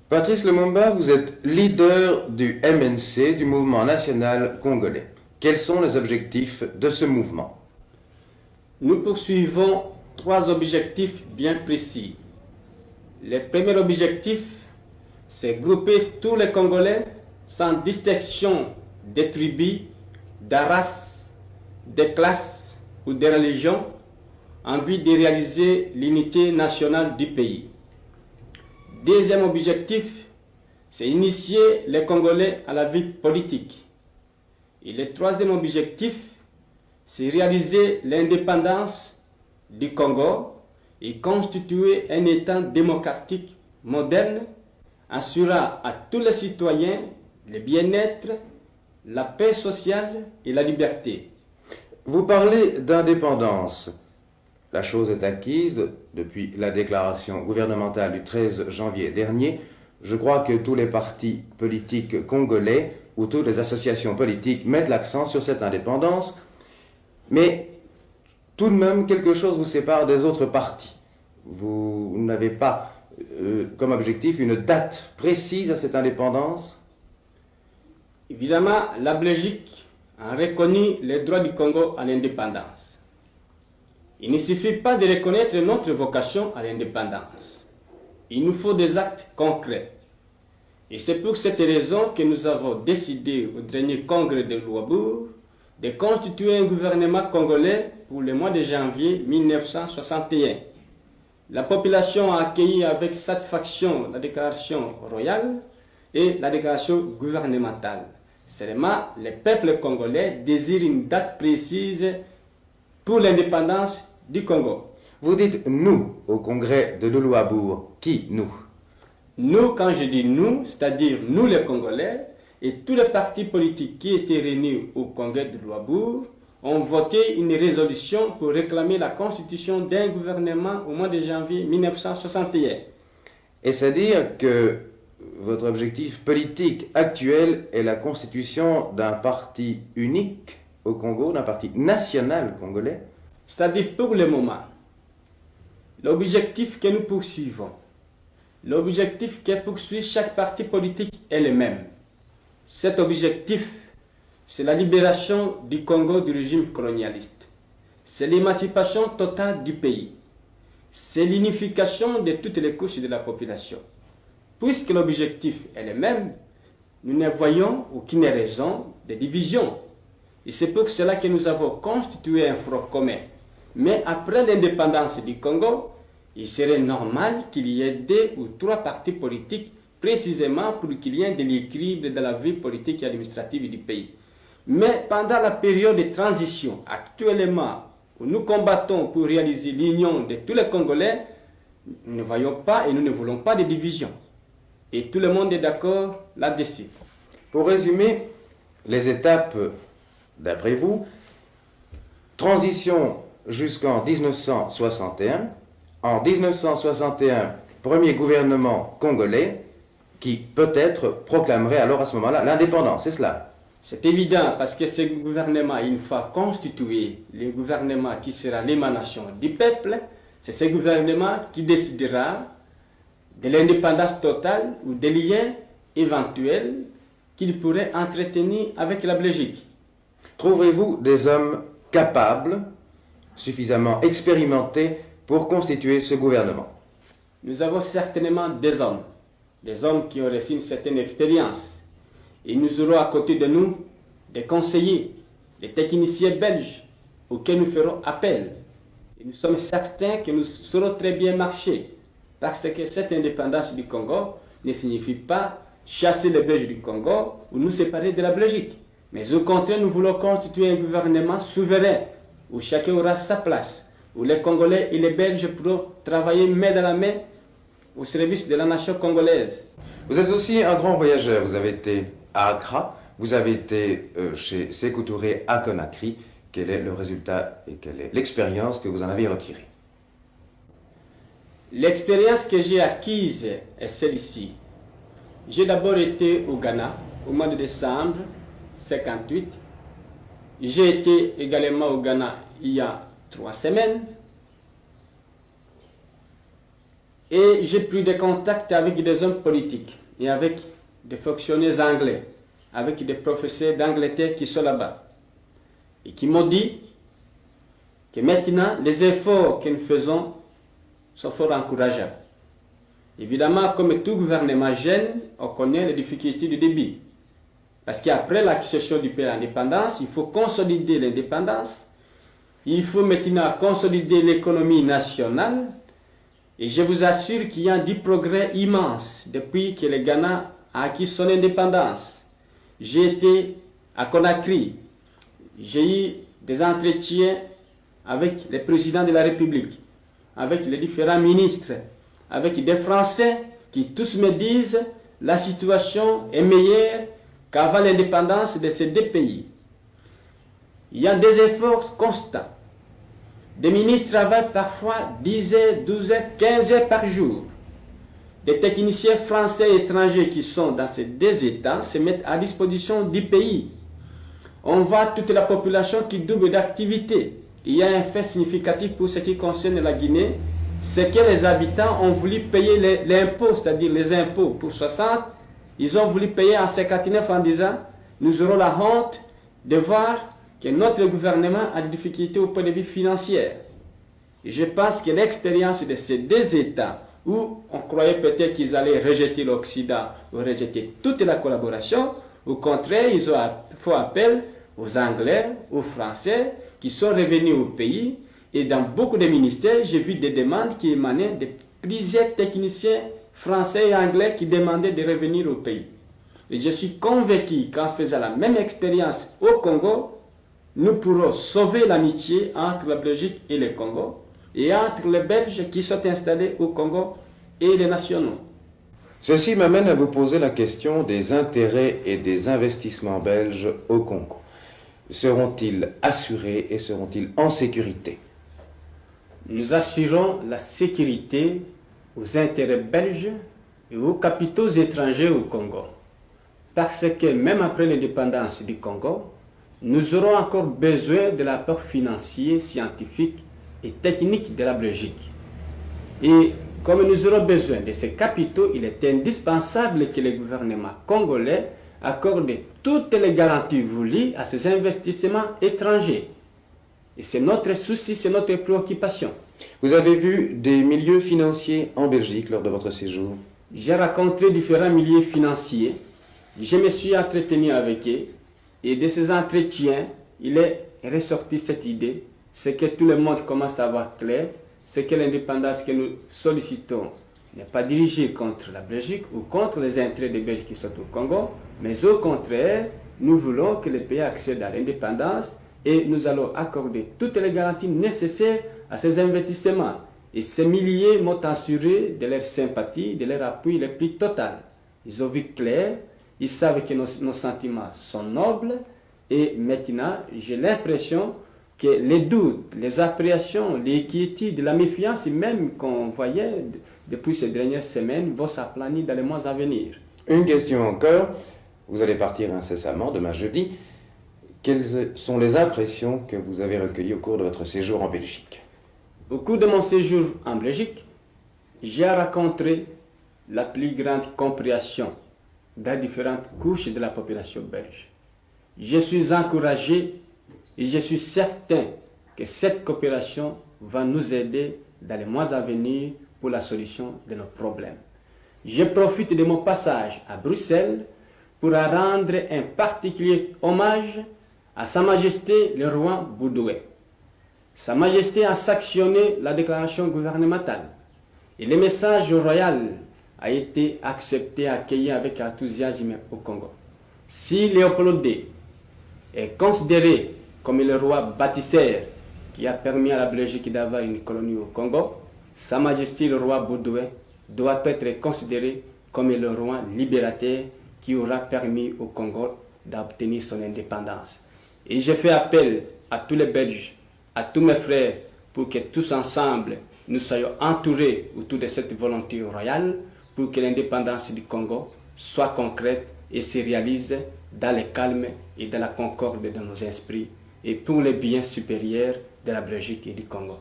Patrice Lumumba, vous êtes leader du MNC, du mouvement national congolais. Quels sont les objectifs de ce mouvement? Nous poursuivons 3 objectifs bien précis. Le premier objectif, c'est grouper tous les Congolais sans distinction des tribus, de race, de classes ou de religions en vue de réaliser l'unité nationale du pays. Deuxième objectif, c'est initier les Congolais à la vie politique. Et le troisième objectif, c'est réaliser l'indépendance du Congo et constituer un État démocratique moderne, assurant à tous les citoyens le bien-être, la paix sociale et la liberté. Vous parlez d'indépendance. La chose est acquise depuis la déclaration gouvernementale du 13 janvier dernier. Je crois que tous les partis politiques congolais ou toutes les associations politiques mettent l'accent sur cette indépendance. Mais tout de même, quelque chose vous sépare des autres partis. Vous n'avez pas comme objectif une date précise à cette indépendance? Évidemment, la Belgique a reconnu les droits du Congo à l'indépendance. Il ne suffit pas de reconnaître notre vocation à l'indépendance. Il nous faut des actes concrets. Et c'est pour cette raison que nous avons décidé au dernier congrès de Louabourg de constituer un gouvernement congolais pour le mois de janvier 1961. La population a accueilli avec satisfaction la déclaration royale et la déclaration gouvernementale. Seulement, le peuple congolais désire une date précise pour l'indépendance du Congo. Vous dites « nous » au congrès de Louabourg. Qui nous? Nous, quand je dis nous, c'est-à-dire nous les Congolais, et tous les partis politiques qui étaient réunis au congrès de Louabourg ont voté une résolution pour réclamer la constitution d'un gouvernement au mois de janvier 1961. Et c'est-à-dire que votre objectif politique actuel est la constitution d'un parti unique au Congo, d'un parti national congolais? C'est-à-dire pour le moment, l'objectif que nous poursuivons, l'objectif que poursuit chaque parti politique est le même. Cet objectif, c'est la libération du Congo du régime colonialiste. C'est l'émancipation totale du pays. C'est l'unification de toutes les couches de la population. Puisque l'objectif est le même, nous ne voyons aucune raison de division. Et c'est pour cela que nous avons constitué un front commun. Mais après l'indépendance du Congo, il serait normal qu'il y ait 2 ou 3 partis politiques précisément pour qu'il y ait de l'équilibre de la vie politique et administrative du pays. Mais pendant la période de transition, actuellement, où nous combattons pour réaliser l'union de tous les Congolais, nous ne voyons pas et nous ne voulons pas de division. Et tout le monde est d'accord là-dessus. Pour résumer les étapes, d'après vous, transition jusqu'en 1961. En 1961, premier gouvernement congolais qui peut-être proclamerait alors à ce moment-là l'indépendance, c'est cela? C'est évident parce que ce gouvernement, une fois constitué, le gouvernement qui sera l'émanation du peuple, c'est ce gouvernement qui décidera de l'indépendance totale ou des liens éventuels qu'il pourrait entretenir avec la Belgique. Trouvez-vous des hommes capables, suffisamment expérimentés pour constituer ce gouvernement? Nous avons certainement des hommes qui ont reçu une certaine expérience. Et nous aurons à côté de nous des conseillers, des techniciens belges auxquels nous ferons appel. Et nous sommes certains que nous saurons très bien marcher. Parce que cette indépendance du Congo ne signifie pas chasser les Belges du Congo ou nous séparer de la Belgique. Mais au contraire, nous voulons constituer un gouvernement souverain où chacun aura sa place, où les Congolais et les Belges pourront travailler main dans la main au service de la nation congolaise. Vous êtes aussi un grand voyageur. Vous avez été à Accra, vous avez été chez Sékou Touré à Conakry. Quel est le résultat et quelle est l'expérience que vous en avez retirée? L'expérience que j'ai acquise est celle-ci. J'ai d'abord été au Ghana au mois de décembre 1958. J'ai été également au Ghana il y a 3 semaines. Et j'ai pris des contacts avec des hommes politiques et avec des fonctionnaires anglais, avec des professeurs d'Angleterre qui sont là-bas et qui m'ont dit que maintenant les efforts que nous faisons sont fort encourageables. Évidemment, comme tout gouvernement jeune, on connaît les difficultés du début. Parce qu'après l'accession du pays à l'indépendance, il faut consolider l'indépendance, il faut maintenant consolider l'économie nationale. Et je vous assure qu'il y a du progrès immense depuis que le Ghana a acquis son indépendance. J'ai été à Conakry, j'ai eu des entretiens avec le président de la République, avec les différents ministres, avec des Français qui tous me disent la situation est meilleure qu'avant l'indépendance de ces deux pays. Il y a des efforts constants. Des ministres travaillent parfois 10 heures, 12 heures, 15 heures par jour. Des techniciens français et étrangers qui sont dans ces deux États se mettent à disposition du pays. On voit toute la population qui double d'activité. Il y a un fait significatif pour ce qui concerne la Guinée, c'est que les habitants ont voulu payer l'impôt, c'est-à-dire les impôts pour 60. Ils ont voulu payer en 59 en disant « Nous aurons la honte de voir que notre gouvernement a des difficultés au point de vue financier. » Et je pense que l'expérience de ces deux États, où on croyait peut-être qu'ils allaient rejeter l'Occident ou rejeter toute la collaboration, au contraire, ils ont fait appel aux Anglais, aux Français, qui sont revenus au pays. Et dans beaucoup de ministères, j'ai vu des demandes qui émanaient de plusieurs techniciens français et anglais qui demandaient de revenir au pays. Et je suis convaincu qu'en faisant la même expérience au Congo, nous pourrons sauver l'amitié entre la Belgique et le Congo, et entre les Belges qui sont installés au Congo et les nationaux. Ceci m'amène à vous poser la question des intérêts et des investissements belges au Congo. Seront-ils assurés et seront-ils en sécurité? Nous assurons la sécurité aux intérêts belges et aux capitaux étrangers au Congo. Parce que même après l'indépendance du Congo, nous aurons encore besoin de l'apport financier, scientifique et technique de la Belgique. Et comme nous aurons besoin de ces capitaux, il est indispensable que le gouvernement congolais accorde toutes les garanties voulues à ces investissements étrangers. Et c'est notre souci, c'est notre préoccupation. Vous avez vu des milieux financiers en Belgique lors de votre séjour? J'ai rencontré différents milieux financiers. Je me suis entretenu avec eux. Et de ces entretiens, il est ressorti cette idée, c'est que tout le monde commence à avoir clair, c'est que l'indépendance que nous sollicitons n'est pas dirigée contre la Belgique ou contre les intérêts des Belges qui sont au Congo, mais au contraire, nous voulons que le pays accède à l'indépendance et nous allons accorder toutes les garanties nécessaires à ces investissements. Et ces milliers m'ont assuré de leur sympathie, de leur appui le plus total. Ils ont vu clair, ils savent que nos sentiments sont nobles et maintenant j'ai l'impression que les doutes, les appréhensions, les inquiétudes, la méfiance même qu'on voyait depuis ces dernières semaines vont s'aplanir dans les mois à venir. Une question encore. Vous allez partir incessamment demain jeudi. Quelles sont les impressions que vous avez recueillies au cours de votre séjour en Belgique? Au cours de mon séjour en Belgique, j'ai rencontré la plus grande compréhension dans différentes couches de la population belge. Je suis encouragé et je suis certain que cette coopération va nous aider dans les mois à venir pour la solution de nos problèmes. Je profite de mon passage à Bruxelles pour rendre un particulier hommage à Sa Majesté le roi Baudouin. Sa Majesté a sanctionné la déclaration gouvernementale et le message royal a été accepté, accueilli avec enthousiasme au Congo. Si Léopold II est considéré comme le roi bâtisseur qui a permis à la Belgique d'avoir une colonie au Congo, Sa Majesté le roi Baudouin doit être considéré comme le roi libérateur qui aura permis au Congo d'obtenir son indépendance. Et je fais appel à tous les Belges, à tous mes frères, pour que tous ensemble, nous soyons entourés autour de cette volonté royale pour que l'indépendance du Congo soit concrète et se réalise dans le calme et dans la concorde de nos esprits et pour le bien supérieur de la Belgique et du Congo.